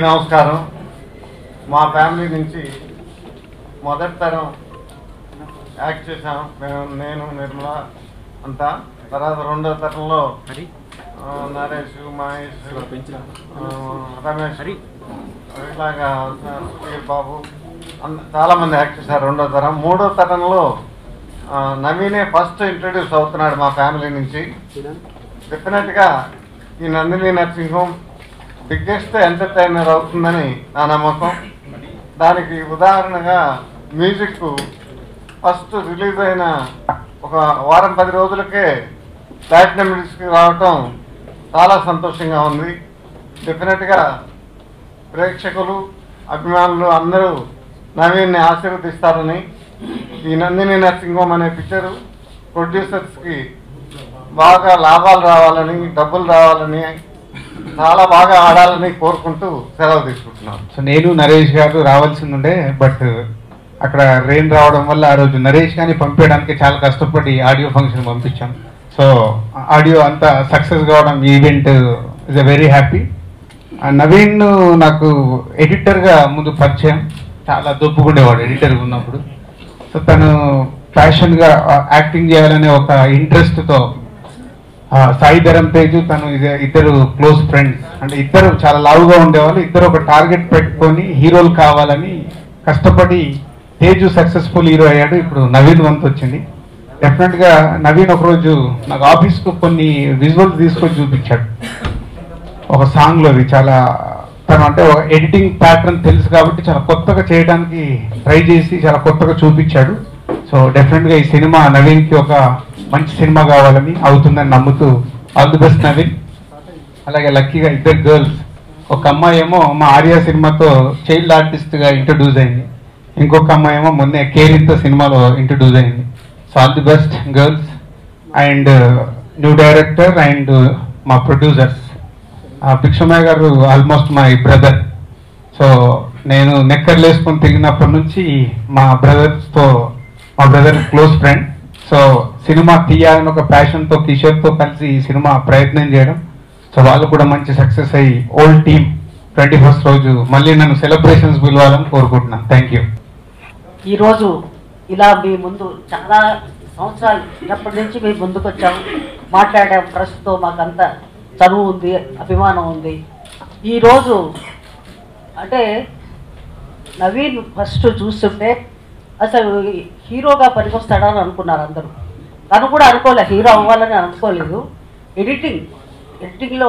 నమస్కారం. మా ఫ్యామిలీ నుంచి మొదటి తరం యాక్ట్ చేశాం నేను నిర్మల అంతా. తర్వాత రెండో తరంలో నరేష్, మహేష్, రమేష్, ఇలాగా బాబు చాలామంది యాక్ట్ చేశారు రెండో తరం. మూడో తరంలో నవీనే ఫస్ట్ ఇంట్రడ్యూస్ అవుతున్నాడు మా ఫ్యామిలీ నుంచి. డెఫినెట్గా ఈ నందిని నర్సింగ్ బిగ్గెస్ట్ ఎంటర్టైనర్ అవుతుందని నా నమ్మకం. దానికి ఉదాహరణగా మ్యూజిక్ ఫస్ట్ రిలీజ్ అయిన ఒక వారం 10 రోజులకే ప్లాటినం డిస్క్కి రావటం చాలా సంతోషంగా ఉంది. డెఫినెట్గా ప్రేక్షకులు, అభిమానులు అందరూ నవీన్ని ఆశీర్వదిస్తారని, ఈ నందిని నర్సింగ్ హోమ్ అనే పిక్చరు ప్రొడ్యూసర్స్కి బాగా లాభాలు రావాలని, డబ్బులు రావాలని, చాలా బాగా ఆడాలని కోరుకుంటూ సెలవు తీసుకుంటున్నాను. సో నేను నరేష్ గారు రావాల్సింది ఉండే, బట్ అక్కడ రెయిన్ రావడం వల్ల ఆ రోజు నరేష్ గారిని పంపించడానికి చాలా కష్టపడి ఆడియో ఫంక్షన్ పంపించాం. సో ఆడియో అంతా సక్సెస్ కావడం event is a very happy. Naveen నాకు ఎడిటర్గా ముందు పరిచయం, చాలా దొప్పుకుండేవాడు ఎడిటర్గా ఉన్నప్పుడు. సో తను ప్యాషన్గా యాక్టింగ్ చేయాలనే ఒక ఇంట్రెస్ట్తో సాయి ధరం తేజు తను ఇద్దరు క్లోజ్ ఫ్రెండ్స్, అంటే ఇద్దరు చాలా లావుగా ఉండేవాళ్ళు. ఇద్దరు ఒక టార్గెట్ పెట్టుకొని హీరోలు కావాలని కష్టపడి తేజు సక్సెస్ఫుల్ హీరో అయ్యాడు. ఇప్పుడు నవీన్ వంతు వచ్చింది. డెఫినెట్గా నవీన్ ఒకరోజు నాకు ఆఫీస్కు కొన్ని విజువల్స్ తీసుకొని చూపించాడు ఒక సాంగ్లోది. చాలా తను అంటే ఎడిటింగ్ ప్యాటర్న్ తెలుసు కాబట్టి చాలా కొత్తగా చేయడానికి ట్రై చేసి చాలా కొత్తగా చూపించాడు. సో డెఫినెట్గా ఈ సినిమా నవీన్కి ఒక మంచి సినిమా కావాలని, అవుతుందని నమ్ముతూ ఆల్ ది బెస్ట్ నవీన్. అలాగే లక్కీగా ఇద్దరు గర్ల్స్, ఒక అమ్మాయి ఏమో మా ఆర్యా సినిమాతో చైల్డ్ ఆర్టిస్ట్గా ఇంట్రడ్యూస్ అయింది, ఇంకొక అమ్మాయి ఏమో మొన్నే కేరింత సినిమాలో ఇంట్రడ్యూస్ అయింది. So all the best girls. And new director and మా ప్రొడ్యూసర్స్, భిక్షమయ్య గారు ఆల్మోస్ట్ మై బ్రదర్. సో నేను నెక్కర్లు వేసుకొని తిరిగినప్పటి నుంచి మా brother close friend. So cinema తీయాలని ఒక ప్యాషన్తో కిషోర్తో కలిసి ఈ సినిమా ప్రయత్నం చేయడం, సో వాళ్ళు కూడా మంచి సక్సెస్ అయ్యి ఓల్డ్ టీమ్ 21st రోజు మళ్ళీ నన్ను సెలబ్రేషన్స్ పిలవాలని కోరుకుంటున్నాను. Thank you. ఈరోజు ఇలా మీ ముందు చాలా సంవత్సరాలు చిన్నప్పటి నుంచి మీ ముందుకు వచ్చాము, మాట్లాడాం. ప్రస్తుతం మాకంత చదువు ఉంది, అభిమానం ఉంది. ఈరోజు అంటే నవీన్ ఫస్ట్ చూస్తుంటే అసలు హీరోగా పనికొస్తాడని అనుకున్నారు అందరూ. తను కూడా అనుకోలే, హీరో అవ్వాలని అనుకోలేదు. ఎడిటింగ్లో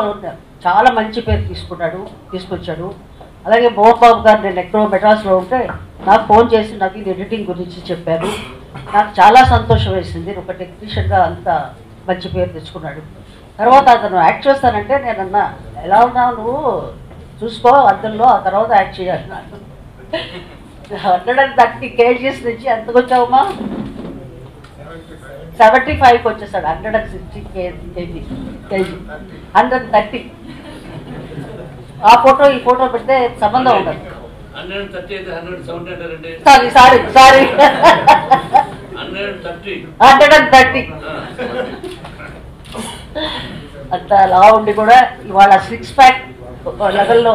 చాలా మంచి పేరు తీసుకొచ్చాడు. అలాగే మోహన్ బాబు గారు నేను ఎక్కడో మెడ్రాస్లో ఉంటే నాకు ఫోన్ చేసి నవీన్ ఎడిటింగ్ గురించి చెప్పారు. నాకు చాలా సంతోషం వేసింది. ఒక టెక్నీషియన్గా అంత మంచి పేరు తెచ్చుకున్నాడు. తర్వాత అతను యాక్ట్ చేస్తానంటే నేనన్నా, ఎలా ఉన్నావు నువ్వు చూసుకో అందులో, ఆ తర్వాత యాక్ట్ చేయాలి. 130 kgs నుంచి ఎంతకు వచ్చావమ్మా? 75కి వచ్చేసాడు. 160 kg 130. ఆ ఫోటో ఈ ఫోటో పెడితే సంబంధం ఉండదు. సారీ 130 అంత లా ఉండి కూడా ఇవాళ 6 pack లెవెల్లో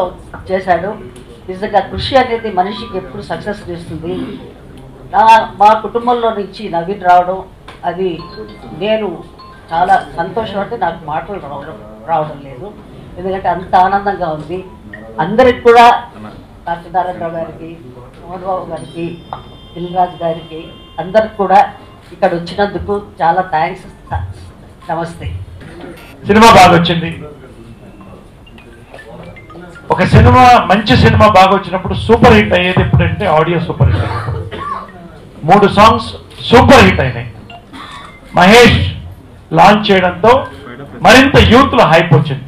చేశాడు. నిజంగా కృషి అనేది మనిషికి ఎప్పుడు సక్సెస్ చేస్తుంది. మా కుటుంబంలో నుంచి నవీన్ రావడం అది నేను చాలా సంతోషం. అంటే నాకు మాటలు రావడం లేదు, ఎందుకంటే అంత ఆనందంగా ఉంది. అందరికి కూడా సత్యనారాయణరావు గారికి, మోహన్ బాబు గారికి, దిల్రాజు గారికి అందరికి కూడా ఇక్కడ వచ్చినందుకు చాలా థ్యాంక్స్. నమస్తే. సినిమా బాగా వచ్చింది. ఒక సినిమా మంచి సినిమా బాగా వచ్చినప్పుడు సూపర్ హిట్ అయ్యేది ఎప్పుడంటే ఆడియో సూపర్ హిట్ అయ్యేది. 3 సాంగ్స్ సూపర్ హిట్ అయినాయి. మహేష్ లాంచ్ చేయడంతో మరింత యూత్లో హైప్ వచ్చింది.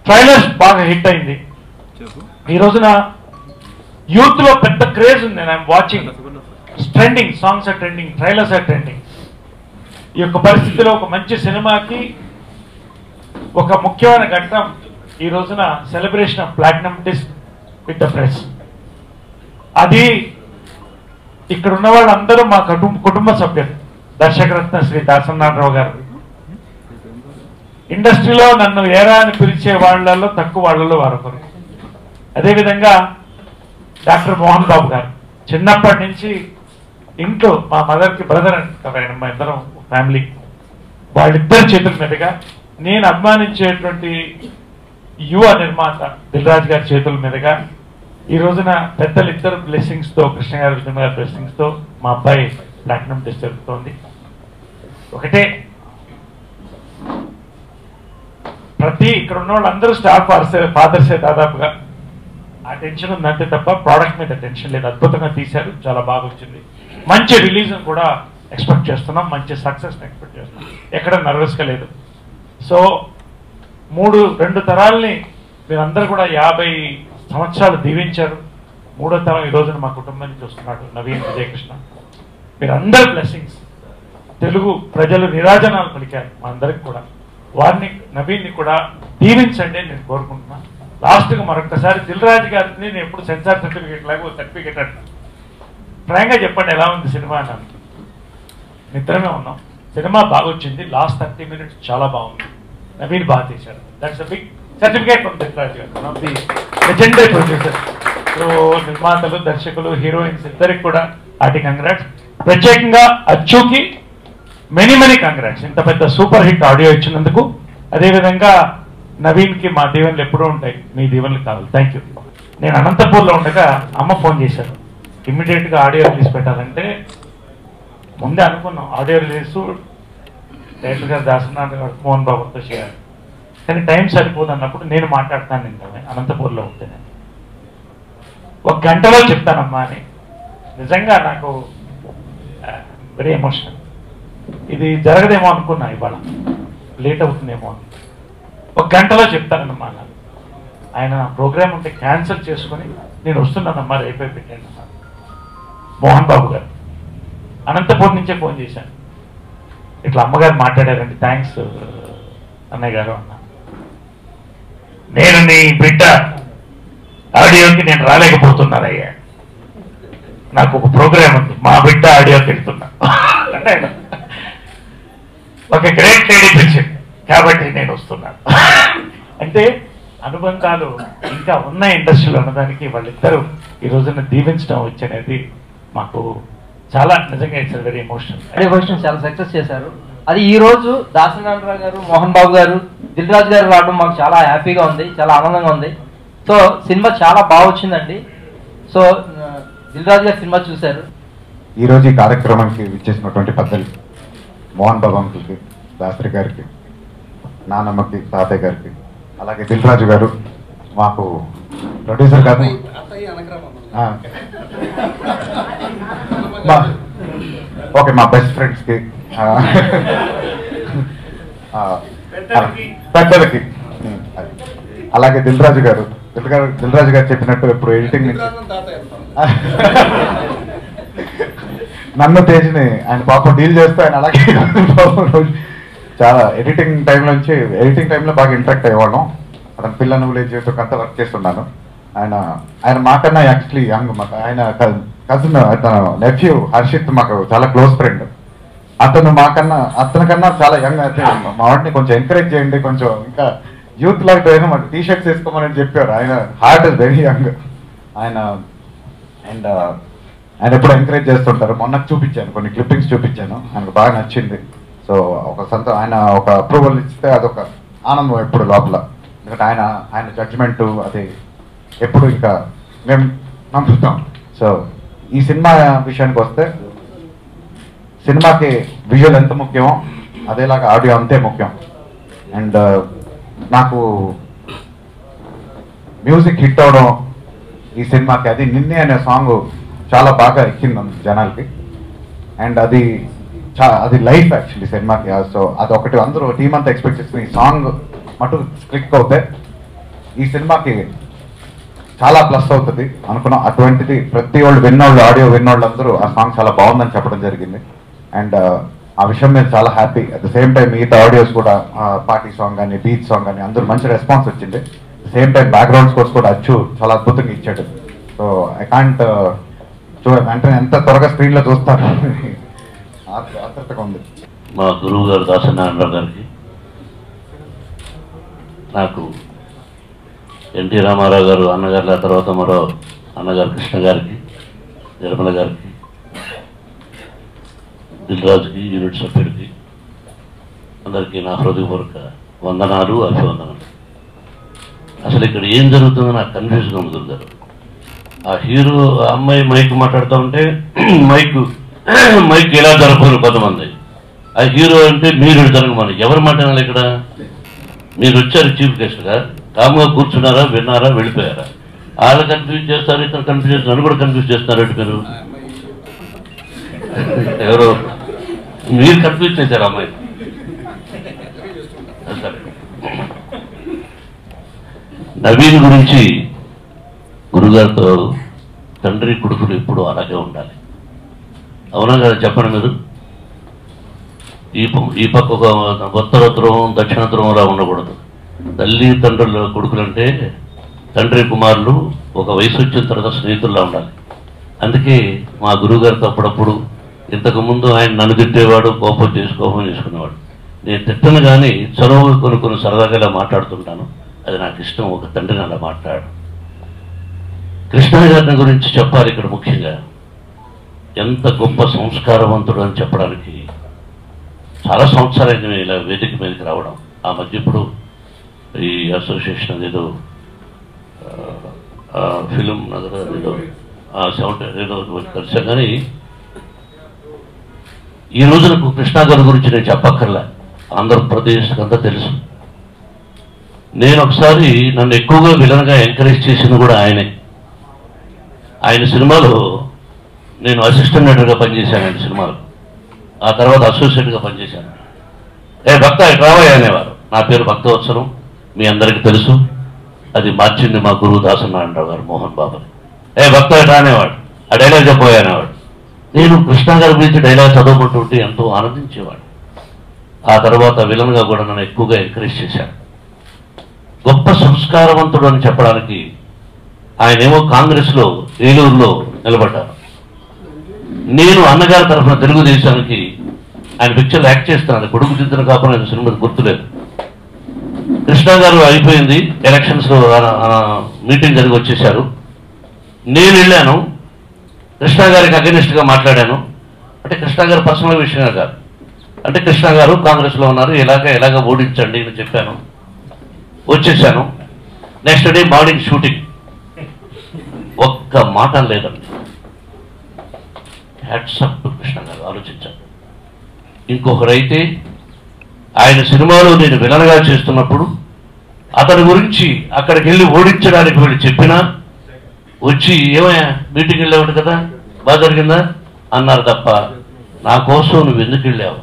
ట్రైలర్స్ బాగా హిట్ అయింది. ఈ రోజున యూత్లో పెద్ద క్రేజ్ ఉంది. I'm watching trending songs or trending, trailers or trending. ఈ యొక్క పరిస్థితిలో ఒక మంచి సినిమాకి ఒక ముఖ్యమైన ఘట్టం ఈ రోజున celebration of platinum disc with the press. అది ఇక్కడ ఉన్న వాళ్ళందరూ మా కుటుంబ సభ్యులు. దర్శకరత్న శ్రీ దాసనారాయణరావు గారు ఇండస్ట్రీలో నన్ను ఏరా అని పిలిచే వాళ్ళలో తక్కువ వాళ్ళలో వారొకరు. అదేవిధంగా డాక్టర్ మోహన్ బాబు గారు చిన్నప్పటి నుంచి ఇంట్లో మా మదర్కి బ్రదర్ అంటారు ఆయన, మా ఇద్దరం ఫ్యామిలీ, వాళ్ళిద్దరి చేతుల మీదుగా నేను అభిమానించేటువంటి యువ నిర్మాత దిల్రాజు గారి చేతుల మీదుగా ఈ రోజున పెద్దలు ఇద్దరు బ్లెస్సింగ్స్తో, కృష్ణ గారి విష్ణు గారి బ్లెస్సింగ్స్తో మా అబ్బాయి ప్లాటినం టెస్ట్ జరుగుతోంది. ఒకటే ఇక్కడ ఉన్న వాళ్ళందరూ స్టార్ ఫాదర్సే దాదాపుగా. ఆ టెన్షన్ ఉందంటే తప్ప ప్రోడక్ట్ మీద టెన్షన్ లేదు. అద్భుతంగా తీశారు, చాలా బాగా వచ్చింది. మంచి రిలీజ్ కూడా ఎక్స్పెక్ట్ చేస్తున్నాం, మంచి సక్సెస్ ఎక్స్పెక్ట్ చేస్తున్నాం, ఎక్కడ నర్వస్గా లేదు. సో 2 తరాలని మీరందరూ కూడా 50 సంవత్సరాలు దీవించారు. 3వ తరం ఈ రోజున మా కుటుంబాన్ని చూస్తున్నాడు నవీన్ విజయకృష్ణ. మీరందరూ బ్లెస్సింగ్స్. తెలుగు ప్రజలు నిరాజనాలు పలికారు మా అందరికి కూడా. వారిని నవీన్ని కూడా దీవించండి అని నేను కోరుకుంటున్నాను. లాస్ట్గా మరొకసారి దిల్రాజు గారిని నేను ఎప్పుడు సెన్సార్ సర్టిఫికేట్ లాగా సర్టిఫికేట్ అంటాను. ఫ్రాంక్గా చెప్పండి ఎలా ఉంది సినిమా అన్నాను. మిత్రమే ఉన్నాం, సినిమా బాగా వచ్చింది. లాస్ట్ 30 minutes చాలా బాగుంది, నవీన్ బాగా తీశారు. That's a big certificate from Dil Raju garu, one of the legendary producer. So నిర్మాతలు, దర్శకులు, హీరోయిన్స్ ఇద్దరికి కూడా వాటి కంగ్రాట్స్. ప్రత్యేకంగా అచ్చుకి మెనీ కంగ్రాట్స్, ఇంత పెద్ద సూపర్ హిట్ ఆడియో ఇచ్చినందుకు. అదేవిధంగా నవీన్కి మా దీవెనలు ఎప్పుడూ ఉంటాయి, మీ దీవెనలు కావాలి. Thank you. నేను అనంతపూర్లో ఉండగా అమ్మ ఫోన్ చేశారు, ఇమ్మీడియట్గా ఆడియో రిలీజ్ పెట్టాలంటే. ముందే అనుకున్నాం ఆడియో రిలీజ్ డైరెక్టర్ గారు దాసనాథ్ గారు మోహన్ బాబుతో చేయాలి, కానీ టైం సరిపోదు అన్నప్పుడు నేను మాట్లాడతాను నిన్న అనంతపూర్లో ఉంటే. నేను 1 గంటలో చెప్తానమ్మా అని. నిజంగా నాకు వెరీ ఎమోషనల్. ఇది జరగదేమో అనుకున్నా, ఇవాళ లేట్ అవుతుందేమో అని. 1 గంటలో చెప్తానమ్మా అన్నారు. ఆయన ప్రోగ్రామ్ ఉంటే క్యాన్సిల్ చేసుకుని నేను వస్తున్నానమ్మా రేపే పెట్టండి అన్నారు మోహన్ బాబు గారు. అనంతపూర్ నుంచే ఫోన్ చేశాను, ఇట్లా అమ్మగారు మాట్లాడారండి, థ్యాంక్స్ అన్నయ్య గారు అన్నా. నేను నీ బిడ్డ ఆడియోకి నేను రాలేకపోతున్నానయ్యా, నాకు ఒక ప్రోగ్రామ్ ఉంది, మా బిడ్డ ఆడియోకి వెళ్తున్నా అంటే ఒక గ్రేట్ లేడీ పిలిచింది కాబట్టి నేను వస్తున్నాను. అంటే అనుబంధాలు ఇంకా ఉన్న ఇండస్ట్రీలో ఉన్నదానికి వాళ్ళిద్దరూ ఈ రోజున దీవించడం వచ్చనేది మాకు చాలా నిజంగా ఇట్స్ వెరీ ఎమోషనల్. ఫంక్షన్ చాలా సక్సెస్ చేశారు. అది ఈ రోజు దాసనారాయణరావు గారు, మోహన్ బాబు గారు, దిల్రాజు గారు రావడం మాకు చాలా హ్యాపీగా ఉంది, చాలా ఆనందంగా ఉంది. సో సినిమా చాలా బాగా వచ్చిందండి. సో దిల్రాజు గారు సినిమా చూశారు. ఈరోజు ఈ కార్యక్రమానికి విచ్చేసినటువంటి పెద్దలు మోహన్ బాబు అంకుల్కి, దాసరి గారికి, నానమ్మకి, తాతయ్య గారికి, అలాగే దిల్రాజు గారు మాకు ప్రొడ్యూసర్ కాదు, ఓకే మా బెస్ట్ ఫ్రెండ్స్కి, పెద్దలకి, అలాగే దిల్రాజు గారు చెప్పినట్టు ఎప్పుడు ఎడిటింగ్ నుంచి నన్ను తేజ్ని ఆయన పాపం డీల్ చేస్తూ ఆయన అలాగే చాలా ఎడిటింగ్ టైంలో బాగా ఇంట్రాక్ట్ అయ్యేవాళ్ళం. అతను పిల్ల విలేజ్ అంతా వర్క్ చేస్తున్నాను. ఆయన మాకన్నా యాక్చువల్లీ యంగ్, ఆయన కజిన్, అతను నెఫ్యూ హర్షిత్ మాకు చాలా క్లోజ్ ఫ్రెండ్. అతనికన్నా చాలా యంగ్. అయితే మా వాడిని కొంచెం ఎంకరేజ్ చేయండి, కొంచెం ఇంకా యూత్ లాగా అయినా మాకు టీ షర్ట్స్ వేసుకోమని చెప్పారు. ఆయన heart is very young. And ఆయన ఎప్పుడు ఎంకరేజ్ చేస్తుంటారు. మొన్న చూపించాను, కొన్ని క్లిప్పింగ్స్ చూపించాను, ఆయనకు బాగా నచ్చింది. సో ఆయన ఒక అప్రూవల్ ఇస్తే అదొక ఆనందం ఎప్పుడు లోపల. ఎందుకంటే ఆయన జడ్జిమెంటు అది ఎప్పుడు ఇంకా మేము నమ్ముతాం. సో ఈ సినిమా విషయానికి వస్తే, సినిమాకి విజువల్ ఎంత ముఖ్యమో అదేలాగా ఆడియో అంతే ముఖ్యం. అండ్ నాకు మ్యూజిక్ హిట్ అవడం ఈ సినిమాకి, అది నిన్నే అనే సాంగ్ చాలా బాగా ఎక్కింది జనాలకి. అండ్ అది లైఫ్ యాక్చువల్లీ సినిమాకి. సో అదొకటి అందరూ టీం అంతా ఎక్స్పెక్ట్ చేసుకుని ఈ సాంగ్ మటు క్లిక్ అవుతే ఈ సినిమాకి చాలా ప్లస్ అవుతుంది అనుకున్నాం. అటువంటిది ప్రతి వాళ్ళు ఆడియో విన్నోళ్ళు అందరూ ఆ సాంగ్ చాలా బాగుందని చెప్పడం జరిగింది. అండ్ ఆ విషయం మీద చాలా happy. At the same time మిగతా ఆడియోస్ కూడా, పార్టీ సాంగ్ కానీ, బీచ్ సాంగ్ కానీ అందరూ మంచి రెస్పాన్స్ వచ్చింది. సేమ్ టైం బ్యాక్గ్రౌండ్ స్కోర్స్ కూడా అచ్చు చాలా అద్భుతంగా ఇచ్చాడు. సో ఐ కాంట్ అంటే ఎంత త్వరగా స్క్రీన్లో చూస్తాను ఆసక్తిగా ఉంది. మా గురువు గారు దాసనారాయణరావు గారికి నాకు ఎన్టీ రామారావు గారు అన్నగారుల తర్వాత మరో అన్నగారు కృష్ణ గారికి, నిర్మల గారికి, దిల్రాజుకి, యూనిట్ సభ్యుడికి అందరికీ నా హృదయపూర్వక వందనాలు, అభివందనాలు. అసలు ఇక్కడ ఏం జరుగుతుందో నాకు కన్ఫ్యూజ్గా ఉంది గురుగారు. ఆ హీరో అమ్మాయి మైక్ మాట్లాడుతూ ఉంటే మైక్ ఎలా జరపరు కొంతమంది. ఆ హీరో అంటే మీరు జరగమని ఎవరు మాట్లాడాలి? ఇక్కడ మీరు వచ్చారు చీఫ్ గెస్ట్గా, కామ్గా కూర్చున్నారా, విన్నారా, వెళ్ళిపోయారా? వాళ్ళు కన్ఫ్యూజ్ చేస్తారు, ఇతను కన్ఫ్యూజ్ చేస్తారు, నన్ను కూడా కన్ఫ్యూజ్ చేస్తున్నారు. మీరు ఎవరు మీరు కన్ఫ్యూజ్ చేశారు అమ్మాయి. సరే, నవీన్ గురించి గురుగారితో తండ్రి కొడుకులు ఎప్పుడు అలాగే ఉండాలి. అవునా కదా? చెప్పండి మీరు. ఈ పక్క ఒక ఉత్తర ధ్రువం, దక్షిణ ధ్రువంలా ఉండకూడదు. తల్లి తండ్రుల కొడుకులంటే తండ్రి కుమారులు ఒక వయసు వచ్చిన తర్వాత స్నేహితుల్లా ఉండాలి. అందుకే మా గురువుగారితో అప్పుడప్పుడు, ఇంతకుముందు ఆయన నన్ను తిట్టేవాడు, కోపం చేసుకునేవాడు. నేను తిట్టను కానీ చదువు కొన్ని సరదాగా ఇలా మాట్లాడుతుంటాను. అది నాకు ఇష్టం. ఒక తండ్రిని అలా మాట్లాడు. కృష్ణ గారిని గురించి చెప్పాలి ఇక్కడ ముఖ్యంగా. ఎంత గొప్ప సంస్కారవంతుడు అని చెప్పడానికి చాలా సంవత్సరాలు ఇలా వేదిక మీదకి రావడం. ఆ మధ్య ఇప్పుడు ఈ అసోసియేషన్ ఏదో ఫిలిం నగర ఏదో 70 ఏదో కలిసా. కానీ ఈ రోజు నాకు కృష్ణ గారి గురించి నేను చెప్పక్కర్లే, ఆంధ్రప్రదేశ్కి అంతా తెలుసు. నేను ఒకసారి నన్ను ఎక్కువగా విలన్గా ఎంకరేజ్ చేసింది కూడా ఆయనే. ఆయన సినిమాలో నేను అసిస్టెంట్ డైరెక్టర్గా పనిచేశాను. ఆయన సినిమాలో ఆ తర్వాత అసోసియేట్గా పనిచేశాను. భక్త రావయ్య అనేవారు. నా పేరు భక్తవత్సరం, మీ అందరికీ తెలుసు. అది మార్చింది మా గురువు దాసనారాయణరావు గారు, మోహన్ బాబుని. భక్త ఎట్లా అనేవాడు, ఆ డైలాగ్ చెప్పబోయే అనేవాడు. నేను కృష్ణ గారి గురించి డైలాగ్ చదువుకుంటుంటే ఎంతో ఆనందించేవాడు. ఆ తర్వాత విలన్గా కూడా నన్ను ఎక్కువగా ఎంకరేజ్ చేశాడు. గొప్ప సంస్కారవంతుడు అని చెప్పడానికి ఆయనేమో కాంగ్రెస్లో ఏలూరులో నిలబడ్డారు. నేను అన్నగారి తరఫున తెలుగుదేశానికి ఆయన పిక్చర్లు యాక్ట్ చేస్తున్నాను. కొడుకు దిద్దున కాకుండా సినిమా గుర్తులేదు. కృష్ణ గారు అయిపోయింది, ఎలక్షన్స్లో మీటింగ్ జరిగి వచ్చేశారు. నేను వెళ్ళాను, కృష్ణ గారికి అగెనిస్ట్గా మాట్లాడాను. అంటే కృష్ణ గారు పర్సనల్ విషయంగా కాదు, అంటే కృష్ణ గారు కాంగ్రెస్లో ఉన్నారు, ఎలాగ ఓడించండి అని చెప్పాను. వచ్చేసాను. Next day morning shooting. ఒక్క మాట లేదండి. హ్యాట్సప్ టు కృష్ణ గారు, ఆలోచించాను. ఇంకొకరైతే ఆయన సినిమాలో నేను విలన్గా చేస్తున్నప్పుడు అతని గురించి అక్కడికి వెళ్ళి ఓడించడానికి వీళ్ళు చెప్పినా వచ్చి ఏమయ్యా మీటింగ్ వెళ్ళావు కదా, బాగా జరిగిందా అన్నారు తప్ప నా కోసం నువ్వు ఎందుకు వెళ్ళావు,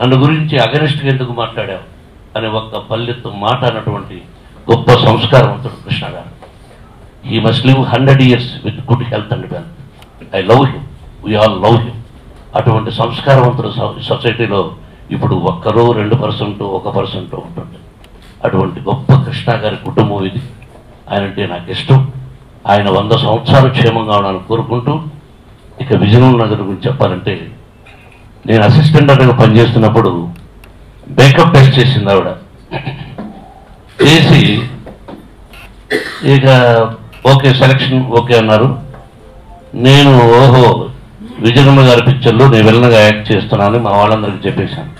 నన్ను గురించి అగనిస్ట్గా ఎందుకు మాట్లాడావు అని ఒక్క పల్లెత్తు మాట అన్నటువంటి గొప్ప సంస్కారవంతుడు కృష్ణ గారు. He must live 100 years with good health and wealth. I love him, we all love him. అటువంటి సంస్కారవంతుడు సొసైటీలో ఇప్పుడు 1%, 2%, 1% ఉంటుంది. అటువంటి గొప్ప కృష్ణ గారి కుటుంబం ఇది. ఆయనంటే నాకు ఇష్టం. ఆయన 100 సంవత్సరాలు క్షేమంగా ఉండాలని కోరుకుంటూ, ఇక విజయనగరం నగర్ గురించి చెప్పాలంటే, నేను అసిస్టెంట్ డైరెక్టర్గా పనిచేస్తున్నప్పుడు మేకప్ టెస్ట్ చేసింది ఆవిడ. చేసి ఇక ఓకే సెలక్షన్ ఓకే అన్నారు. నేను ఓహో విజయనగరం గారి పిక్చర్లో నేను విలన్గా యాక్ట్ చేస్తున్నానని మా వాళ్ళందరికీ చెప్పేశాను.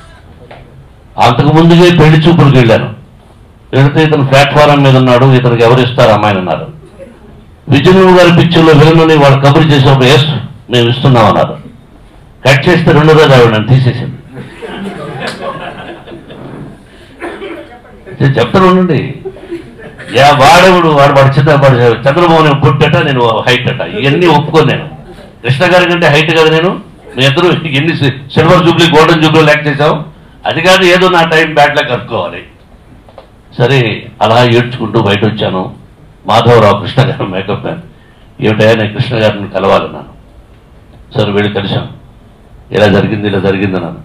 అంతకు ముందుగా పెళ్లి చూపులకు వెళ్ళాను. వెళితే ఇతను ప్లాట్ఫారం మీద ఉన్నాడు, ఇతనికి ఎవరు ఇస్తారు అమ్మాయిని అన్నారు. విజయనగరం గారి పిక్చర్లో విలన్ని వాళ్ళు కబురు చేసినప్పుడు ఎస్ మేము ఇస్తున్నాం అన్నారు. కట్ చేస్తే 2 రోజులు ఆవిడ నన్ను తీసేసింది. చెప్తాను ఉండండి. వాడు చంద్రబాబు పుట్టట, నేను హైట్ అట, ఇవన్నీ ఒప్పుకోను. నేను కృష్ణ గారి కంటే హైట్ కదా నేను. మీ ఇద్దరు ఎన్ని silver Jubilee, golden Jubilee act చేసాం. అది కాదు, ఏదో నా టైం బ్యాట్లా కనుక్కోవాలి. సరే అలా ఏడ్చుకుంటూ బయట వచ్చాను. మాధవరావు కృష్ణ గారు మేకప్ మ్యాన్. ఏమిటయా నేను కృష్ణ గారిని కలవాలన్నాను. సరే వెళ్ళి కలిశాను. ఇలా జరిగింది అన్నాను.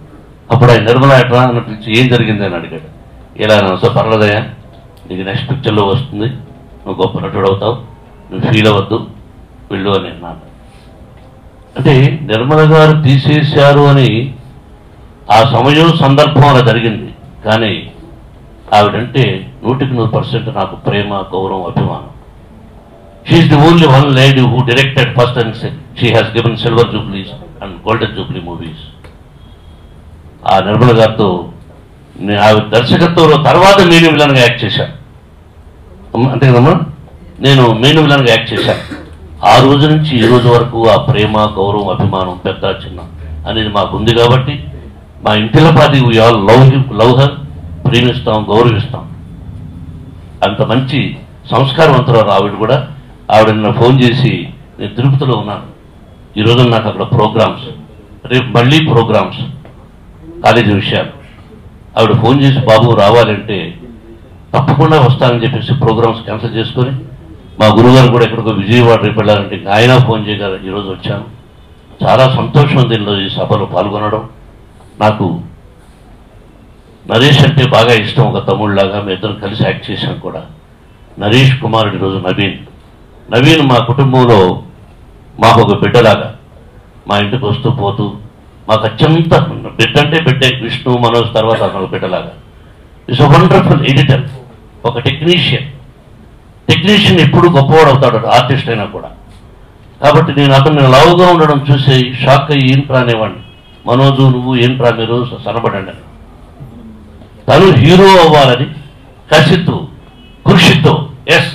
అప్పుడు ఆయన నిర్మల ఎట్రా అని పిలిచి ఏం జరిగింది అని అడిగాడు. ఇలా అన్నాను, సార్ పర్లేదయ్యా, నీకు నెక్స్ట్ పిక్చర్లో వస్తుంది, నువ్వు గొప్ప నటుడు అవుతావు, నువ్వు ఫీల్ అవ్వద్దు, వెళ్ళు అని అన్నాను. అంటే నిర్మల గారు తీసేశారు అని ఆ సమయం సందర్భం అలా జరిగింది. కానీ ఆవిడంటే 100% నాకు ప్రేమ, గౌరవం, అభిమానం. She is the only one lady who directed first and she has given silver jubilees and golden jubilee movies. ఆ నిర్మల గారితో ఆవిడ దర్శకత్వంలో తర్వాత మెయిన్ విలన్గా యాక్ట్ చేశాను. అంతే కదమ్మా, నేను మెయిన్ విలన్గా యాక్ట్ చేశాను. ఆ రోజు నుంచి ఈ రోజు వరకు ఆ ప్రేమ, గౌరవం, అభిమానం, పెద్ద చిన్న అనేది మాకు ఉంది. కాబట్టి మా ఇంటిలపాది వి ఆల్ లవ్ హర్, ప్రేమిస్తాం, గౌరవిస్తాం. అంత మంచి సంస్కారవంతురాలు ఆవిడ కూడా. ఆవిడ నిన్న ఫోన్ చేసి, నేను తిరుపతిలో ఉన్నాను, ఈరోజు నాకు అక్కడ ప్రోగ్రామ్స్, రేపు మళ్ళీ ప్రోగ్రామ్స్, కాలేజీ విషయాలు. ఆవిడ ఫోన్ చేసి, బాబు రావాలంటే తప్పకుండా వస్తానని చెప్పేసి ప్రోగ్రామ్స్ క్యాన్సిల్ చేసుకొని, మా గురుగారు కూడా ఎక్కడికో విజయవాడ రేపు వెళ్ళాలంటే ఆయన ఫోన్ చేయగారు ఈరోజు వచ్చాను. చాలా సంతోషం ఉంది ఈ సభలో పాల్గొనడం. నాకు నరేష్ అంటే బాగా ఇష్టం, ఒక తమ్ముళ్ళలాగా. మీ ఇద్దరు కలిసి యాక్ట్ చేశాం కూడా. నరేష్ కుమారుడు ఈరోజు నవీన్ మా కుటుంబంలో మాకు ఒక బిడ్డలాగా, మా ఇంటికి వస్తూ పోతూ మాకు అత్యంత బిడ్డ అంటే బిడ్డే. విష్ణు, మనోజ్ తర్వాత అతను బిడ్డలాగా. ఇట్స్ అ వండర్ఫుల్ ఎడిటర్, ఒక టెక్నీషియన్ ఎప్పుడు గొప్పవాడు అవుతాడు, ఆర్టిస్ట్ అయినా కూడా. కాబట్టి నేను అతన్ని లావుగా ఉండడం చూసి షాక్ అయ్యి ఏంట్రా అనేవాడిని. మనోజు, నువ్వు ఏంట్రా మీరు సనబడండి అని. తను హీరో అవ్వాలని కసితో, కృషితో, yes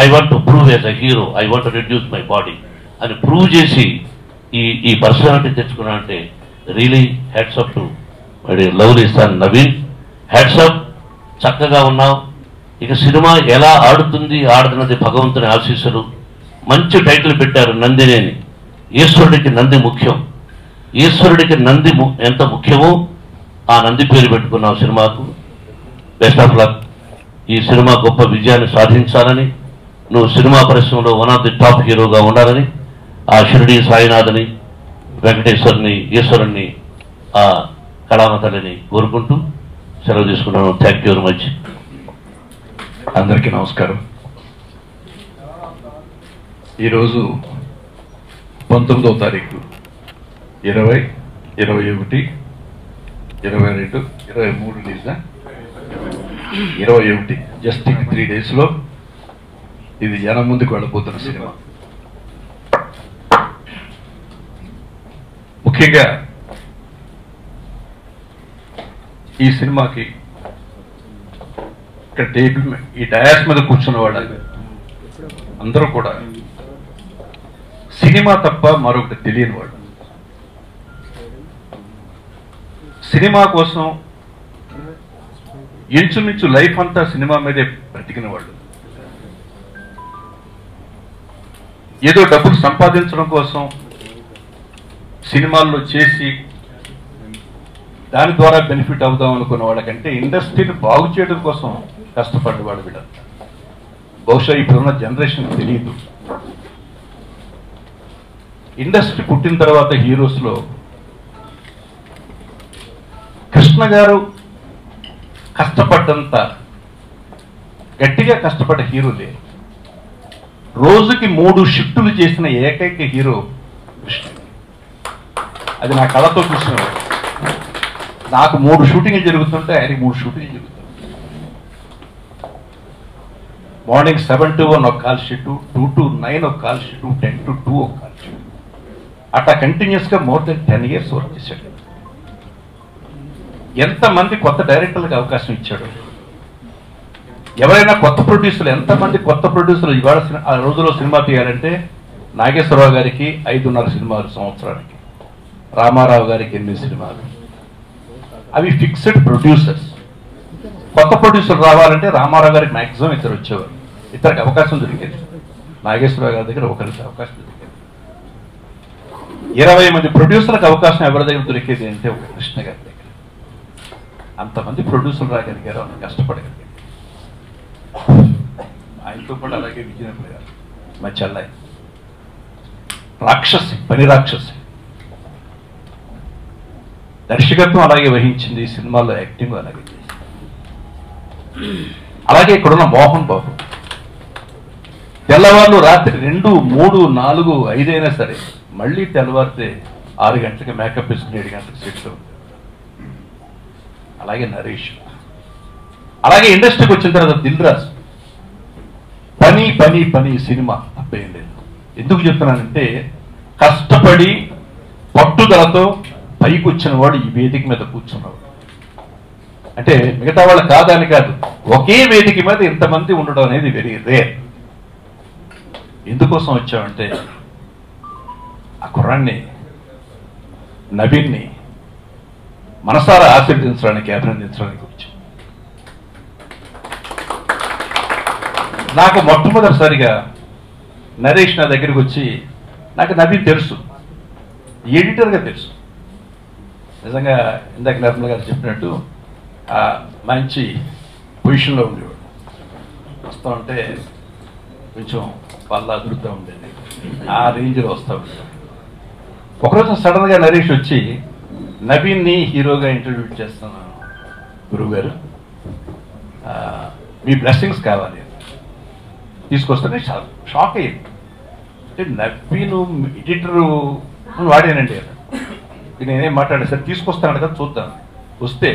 I want to prove as a hero, I want to reduce my body అని ప్రూవ్ చేసి ఈ పర్సనాలిటీ తెచ్చుకున్నానంటే really hats up to my lovely son Naveen. Hats up, చక్కగా ఉన్నావు. ఇక సినిమా ఎలా ఆడుతుంది, ఆడుతున్నది భగవంతుని ఆశీస్సులు. మంచి టైటిల్ పెట్టారు, నందిని అని. ఈశ్వరుడికి నంది ముఖ్యం. ఈశ్వరుడికి నంది ఎంత ముఖ్యమో ఆ నంది పేరు పెట్టుకున్నావు సినిమాకు. Best of luck. ఈ సినిమా గొప్ప విజయాన్ని సాధించాలని, నువ్వు సినిమా పరిశ్రమలో వన్ ఆఫ్ ది టాప్ హీరోగా ఉండాలని ఆ షిరిడి సాయినాథ్ని, వెంకటేశ్వరుని, ఈశ్వరుణ్ణి, ఆ కళామతల్లిని కోరుకుంటూ సెలవు తీసుకున్నాను. Thank you very much. అందరికీ నమస్కారం. ఈరోజు 19వ తారీఖు 20, 21, 22, 23 రిలీజా, 21, జస్ట్ 3 డేస్లో ఇది జనం ముందుకు వెళ్ళబోతున్న సినిమా. ముఖ్యంగా ఈ సినిమాకి ఇక్కడ టేబుల్ ఈ డయాస్ మీద కూర్చున్న వాళ్ళు అందరూ కూడా సినిమా తప్ప మరొకటి తెలియని వాళ్ళు. సినిమా కోసం ఇంచుమించు లైఫ్ అంతా సినిమా మీదే బ్రతికిన వాళ్ళు. ఏదో డబ్బులు సంపాదించడం కోసం సినిమాల్లో చేసి దాని ద్వారా బెనిఫిట్ అవుదాం అనుకున్న వాళ్ళకంటే ఇండస్ట్రీని బాగు చేయడం కోసం కష్టపడ్డవాడు వీళ్ళ. బహుశా ఇప్పుడున్న జనరేషన్ తెలియదు. ఇండస్ట్రీ పుట్టిన తర్వాత హీరోస్లో కృష్ణ గారు కష్టపడ్డంత గట్టిగా కష్టపడ్డ హీరో లేరు. రోజుకి 3 షిఫ్టులు చేసిన ఏకైక హీరో కృష్ణ. అది నా కళతో చూసినవాడు. నాకు 3 షూటింగ్లు జరుగుతుంటే ఆయనకి 3 షూటింగ్లు జరుగుతాయి. మార్నింగ్ 7 to 1 ఒక కాల్ షీటు, 2 to 9 ఒక కాల్ షీటు, 10 to 2 ఒక కాల్ షీటు. అట్లా కంటిన్యూస్గా మోర్ దెన్ 10 years వర్క్ చేశాడు. ఎంతమంది కొత్త డైరెక్టర్లకు అవకాశం ఇచ్చాడు. ఎవరైనా కొత్త ప్రొడ్యూసర్లు, ఎంతమంది కొత్త ప్రొడ్యూసర్లు ఇవాళ ఆ రోజుల్లో సినిమా తీయాలంటే నాగేశ్వరరావు గారికి 5.5 సినిమాలు సంవత్సరానికి, రామారావు గారికి 8 సినిమాలు. అవి ఫిక్స్డ్ ప్రొడ్యూసర్స్. కొత్త ప్రొడ్యూసర్ రావాలంటే రామారావు గారికి మ్యాక్సిమం 2 వచ్చేవారు. 2కి అవకాశం దొరికేది. నాగేశ్వరరావు గారి దగ్గర 1 అవకాశం దొరికేది. 20 మంది ప్రొడ్యూసర్లకు అవకాశం ఎవరి దగ్గర దొరికేది అంటే ఒక కృష్ణ గారి దగ్గర. అంతమంది ప్రొడ్యూసర్లు రాగలిగారు, అంత కష్టపడగలిగారు. ఆయనతో పాటు అలాగే విజయనగరం గారు, మా చెల్లై రాక్షసి, పని రాక్షసి. దర్శకత్వం అలాగే వహించింది, సినిమాల్లో యాక్టింగ్ అలాగే చేసింది. అలాగే ఇక్కడున్న మోహన్ బాబు తెల్లవాళ్ళు రాత్రి 2, 3, 4, 5 అయినా సరే మళ్ళీ తెల్లవారితే 6 గంటలకు మేకప్ వేసుకుని 7 గంటలకు సెట్. అలాగే నరేష్ అలాగే ఇండస్ట్రీకి వచ్చిన తర్వాత దిల్ రాజు పని పని పని సినిమా అబ్బేం లేదు. ఎందుకు చెప్తున్నానంటే కష్టపడి పట్టుదలతో పైకి వచ్చిన వాడు ఈ వేదిక మీద కూర్చున్నాడు. అంటే మిగతా వాళ్ళు కాదని కాదు, ఒకే వేదిక మీద ఇంతమంది ఉండడం అనేది వెరీ రేర్. ఎందుకోసం వచ్చామంటే ఆ కుర్రాన్ని నవీన్ని మనసారా ఆశీర్వదించడానికి అభినందించడానికి వచ్చాం. నాకు మొట్టమొదటిసారిగా నరేష్ నా దగ్గరికి వచ్చి, నాకు నవీన్ తెలుసు, ఎడిటర్గా తెలుసు. నిజంగా ఇందాక నిర్మల గారు చెప్పినట్టు మంచి పొజిషన్లో ఉండేవాడు. వస్తూ ఉంటే కొంచెం వల్ల అదురుతూ ఉండేది, ఆ రేంజ్లో వస్తూ ఉండేది. ఒకరోజు సడన్గా నరేష్ వచ్చి నవీన్ని హీరోగా ఇంట్రడ్యూస్ చేస్తున్నాను గురువు గారు, మీ బ్లెస్సింగ్స్ కావాలి తీసుకొస్తే షాక్ అయ్యింది. అంటే నవీను ఎడిటరు వాడేనండి కదా, నేనేం మాట్లాడాను సార్, తీసుకొస్తాను కదా చూద్దాం. వస్తే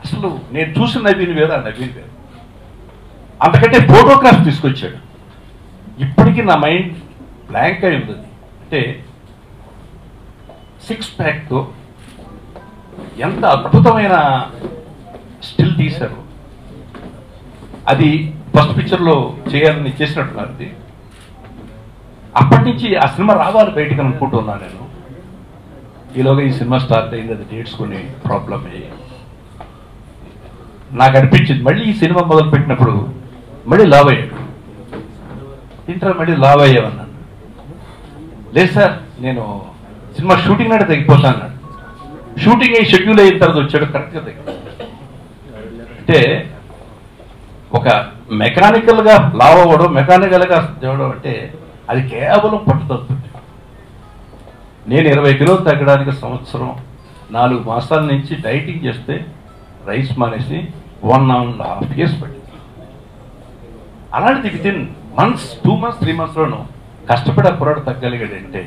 అసలు నేను చూసిన నవీన్ వేరు, ఆ నవీన్ వేరు. అంతకంటే ఫోటోగ్రాఫ్ తీసుకొచ్చాడు. ఇప్పటికీ నా మైండ్ బ్లాంక్ అయి ఉంది. అంటే 6 ప్యాక్తో ఎంత అద్భుతమైన స్టిల్ తీశారు. అది ఫస్ట్ పిక్చర్లో చేయాలని చేసినట్టున్నారు. అది అప్పటి నుంచి ఆ సినిమా రావాలి బయటకు అనుకుంటున్నాను నేను. ఈలోగా ఈ సినిమా స్టార్ట్ అయింది, అది డేట్స్ కొన్ని ప్రాబ్లం అయ్యి నాకు అనిపించింది మళ్ళీ ఈ సినిమా మొదలు పెట్టినప్పుడు మళ్ళీ లావ్ అయ్యాడు. ఇంట్లో మళ్ళీ లావ్ అయ్యామన్నాను. లేదు సార్, నేను సినిమా షూటింగ్ నాటి తగ్గిపోతాను అన్నాడు. షూటింగ్ అయ్యి షెడ్యూల్ అయిన తర్వాత వచ్చాడు, కరెక్ట్గా తగ్గి. అంటే ఒక మెకానికల్గా లావ్ అవ్వడం, మెకానికల్గా తేవడం అంటే అది కేవలం పట్టుదల. నేను 20 కిలోలు తగ్గడానికి సంవత్సరం 4 మాసాల నుంచి డైటింగ్ చేస్తే రైస్ మానేసి 1.5 years పట్టింది. అలాంటిది విత్ ఇన్ మంత్స్, 2 months 3 monthsలోనూ కష్టపడి ఆ కుర్రాడు తగ్గలిగాడంటే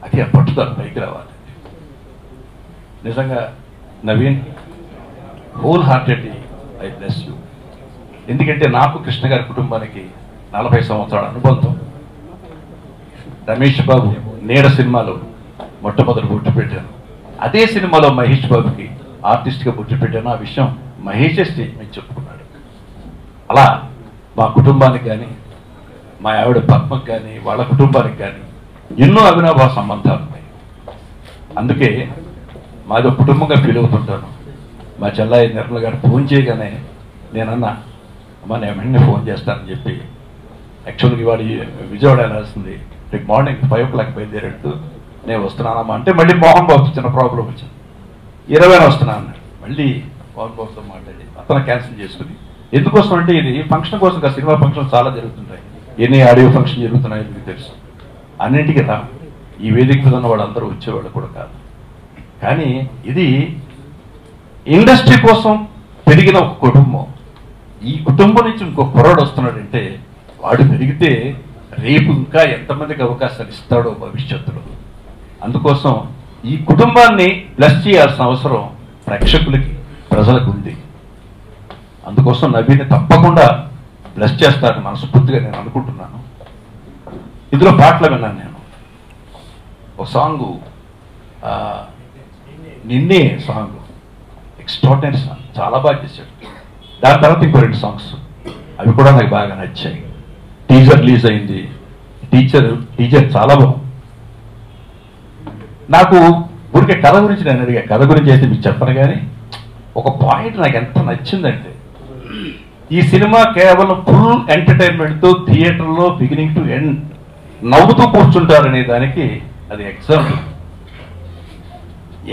అది ఆ పట్టుదల పైకి రావాలి. నిజంగా Naveen whole heartedly I bless you. ఎందుకంటే నాకు కృష్ణ గారి కుటుంబానికి 40 సంవత్సరాల అనుబంధం. రమేష్ బాబు నీడ సినిమాలో మొట్టమొదటి బొట్టు పెట్టాను. అదే సినిమాలో మహేష్ బాబుకి ఆర్టిస్ట్గా బొట్టు పెట్టాను. ఆ విషయం మహేషే స్టేజ్ మీద చెప్పుకున్నాడు. అలా మా కుటుంబానికి కానీ, మా ఆవిడ పద్మకి కానీ, వాళ్ళ కుటుంబానికి కానీ ఎన్నో అవినాభావ సంబంధాలు ఉన్నాయి. అందుకే మాదో కుటుంబంగా ఫీల్ అవుతుంటాను. మా చెల్లాయి నిర్మల గారు ఫోన్ చేయగానే నేనన్నా అమ్మ నేను వెంటనే ఫోన్ చేస్తానని చెప్పి, యాక్చువల్గా ఇవాళ విజయవాడ వెళ్ళాల్సింది, రేపు మార్నింగ్ 5 o'clock బయలుదేరేట్టు నేను వస్తున్నానమ్మా అంటే మళ్ళీ మోహన్ బాబు చిన్న ప్రాబ్లం వచ్చింది. 20 వస్తున్నాను అన్నాడు. మళ్ళీ మోహన్ బాబుతో మాట్లాడి అతను క్యాన్సిల్ చేసుకుని, ఎందుకోసం అంటే ఇది ఫంక్షన్ కోసం కాదు, సినిమా ఫంక్షన్ చాలా జరుగుతుంటాయి, ఎన్ని ఆడియో ఫంక్షన్ జరుగుతున్నాయో మీకు తెలుసు. అన్నింటికి రా, ఈ వేదిక మీద ఉన్న వాళ్ళందరూ వచ్చేవాళ్ళు కూడా కాదు. కానీ ఇది ఇండస్ట్రీ కోసం పెరిగిన ఒక కుటుంబం. ఈ కుటుంబం నుంచి ఇంకో కుర్రాడు వస్తున్నాడంటే వాడు పెరిగితే రేపు ఇంకా ఎంతమందికి అవకాశాలు ఇస్తాడో భవిష్యత్తులో. అందుకోసం ఈ కుటుంబాన్ని బ్లెస్ చేయాల్సిన అవసరం ప్రేక్షకులకి, ప్రజలకు ఉంది. అందుకోసం నవీని తప్పకుండా బ్లెస్ చేస్తారని మనస్ఫూర్తిగా నేను అనుకుంటున్నాను. ఇందులో పాటలు విన్నాను నేను. ఒక సాంగు నిన్నే సాంగ్, ఎక్స్ట్రాడినరీ సాంగ్, చాలా బాగా చేశాడు. దాని తర్వాత ఇంకో 2 songs అవి కూడా నాకు బాగా నచ్చాయి. టీజర్ రిలీజ్ అయింది, టీజర్ చాలా బాగుంది. నాకు ఊరికే కథ గురించి నేను అడిగా, కథ గురించి అయితే మీకు చెప్పను కానీ ఒక పాయింట్ నాకు ఎంత నచ్చిందంటే, ఈ సినిమా కేవలం ఫుల్ ఎంటర్టైన్మెంట్తో థియేటర్లో బిగినింగ్ టు ఎండ్ నవ్వుతూ కూర్చుంటారనే దానికి అది ఎగ్జాంపుల్.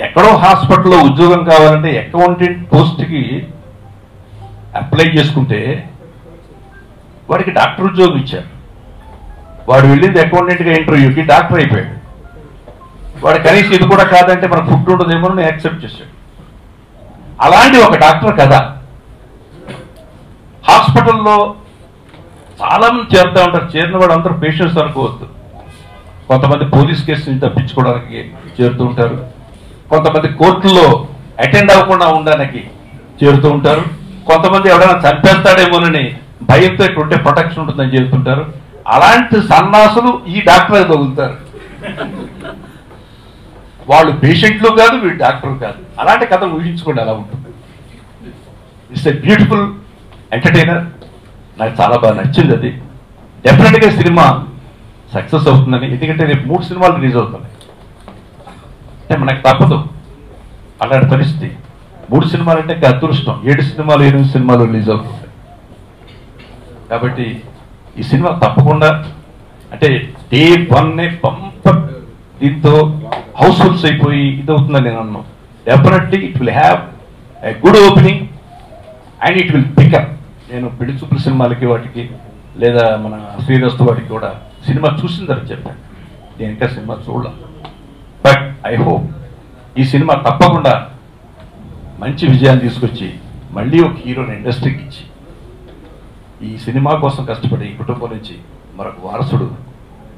ఎక్కడో హాస్పిటల్లో ఉద్యోగం కావాలంటే అకౌంటెంట్ పోస్ట్కి అప్లై చేసుకుంటే వాడికి డాక్టర్ ఉద్యోగం ఇచ్చారు. వాడు వెళ్ళింది అకౌంటెంట్గా ఇంటర్వ్యూకి, డాక్టర్ అయిపోయాడు. వాడు కనీసం ఇది కూడా కాదంటే మనకు ఫుడ్ ఉండదేమో నేను యాక్సెప్ట్ చేశాడు. అలాంటి ఒక డాక్టర్ కదా. హాస్పిటల్లో చాలా మంది చేరుతూ ఉంటారు, చేరిన వాడు అందరూ పేషెంట్స్ అనుకోవద్దు. కొంతమంది పోలీస్ కేసుని తప్పించుకోవడానికి చేరుతూ ఉంటారు, కొంతమంది కోర్టుల్లో అటెండ్ అవ్వకుండా ఉండడానికి చేరుతూ ఉంటారు, కొంతమంది ఎవరైనా చంపేస్తాడేమోనని భయంతో ఉంటే ప్రొటెక్షన్ ఉంటుందని చెబుతుంటారు. అలాంటి సన్నాసులు ఈ డాక్టర్ తగులుతారు. వాళ్ళు పేషెంట్లు కాదు, వీళ్ళు డాక్టర్ కాదు. అలాంటి కథలు ఊహించుకోండి అలా ఉంటుంది. It's a beautiful entertainer. నాకు చాలా బాగా నచ్చింది అది. డెఫినెట్గా సినిమా సక్సెస్ అవుతుందని, ఎందుకంటే రేపు 3 సినిమాలు రిలీజ్ అవుతున్నాయి. అంటే మనకు తప్పదు అలాంటి పరిస్థితి. 3 సినిమాలు అంటే అదృష్టం. 7 సినిమాలు 8 సినిమాలు రిలీజ్ అవుతుంది. కాబట్టి ఈ సినిమా తప్పకుండా అంటే డే 1 పంప దీంతో హౌస్ఫుల్స్ అయిపోయి ఇదవుతుందని నేను అన్నాను. Definitely it will have a good opening and it will pick up. నేను పెళ్లి చూపుల సినిమాలకి వాటికి లేదా మన శ్రీరస్తు వాటికి కూడా సినిమా చూసిందని చెప్పాను. నేను ఇంకా సినిమా చూడాల. బట్ ఐ హోప్ ఈ సినిమా తప్పకుండా మంచి విజయాన్ని తీసుకొచ్చి మళ్ళీ ఒక హీరోని ఇండస్ట్రీకి ఇచ్చి ఈ సినిమా కోసం కష్టపడి ఈ కుటుంబం నుంచి మరొక వారసుడు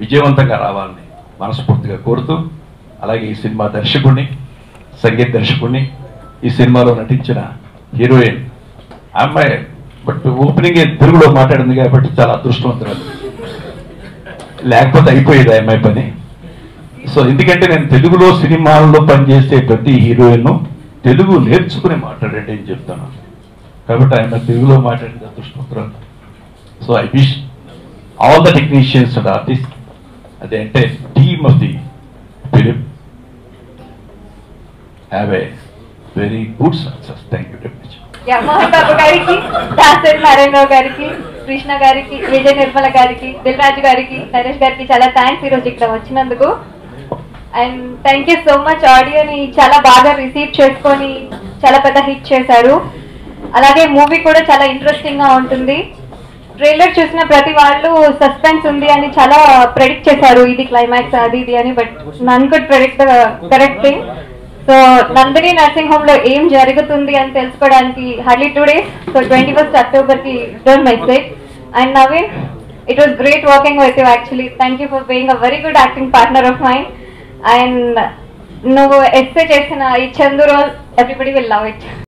విజయవంతంగా రావాలని మనస్ఫూర్తిగా కోరుతూ, అలాగే ఈ సినిమా దర్శకుడిని, సంగీత దర్శకుడిని, ఈ సినిమాలో నటించిన హీరోయిన్ అమ్మాయి బట్ ఓపెనింగ్ తెలుగులో మాట్లాడింది కాబట్టి చాలా అదృష్టవంతురాలు, లేకపోతే అయిపోయేది ఆ అమ్మాయి పని. సో ఎందుకంటే నేను తెలుగులో సినిమాల్లో పనిచేసే ప్రతి హీరోయిన్ తెలుగు నేర్చుకుని మాట్లాడండి అని చెప్తాను. కాబట్టి ఆయన తెలుగులో మాట్లాడింది అదృష్టవంతురాలు. So I wish all the technicians and artist, అదే అంటే team of the film have a very good success. Thank you very much. Mohan Babu గారికి, దాసరి నారాయణరావు గారికి, కృష్ణ గారికి, విజయ నిర్మల గారికి, దిల్ రాజు గారికి, నరేష్ గారికి చాలా థ్యాంక్స్ ఈరోజు ఇక్కడ వచ్చినందుకు. And thank you so much. ఆడియోని చాలా బాగా రిసీవ్ చేసుకొని చాలా పెద్ద హిట్ చేశారు. అలాగే మూవీ కూడా చాలా ఇంట్రెస్టింగ్ గా ఉంటుంది. ట్రైలర్ చూసిన ప్రతి వాళ్ళు సస్పెన్స్ ఉంది అని చాలా ప్రెడిక్ట్ చేశారు, ఇది క్లైమాక్స్ అది ఇది అని. But none could predict the correct thing. So Nandini nursing home లో ఏం జరుగుతుంది అని తెలుసుకోవడానికి hardly 2 days. So 21st October కి return my set. And Naveen, it was great working with you actually. Thank you for being a very good acting partner of mine. And నువ్వు ఎస్సే చేసిన ఈ Chandu role everybody will love it.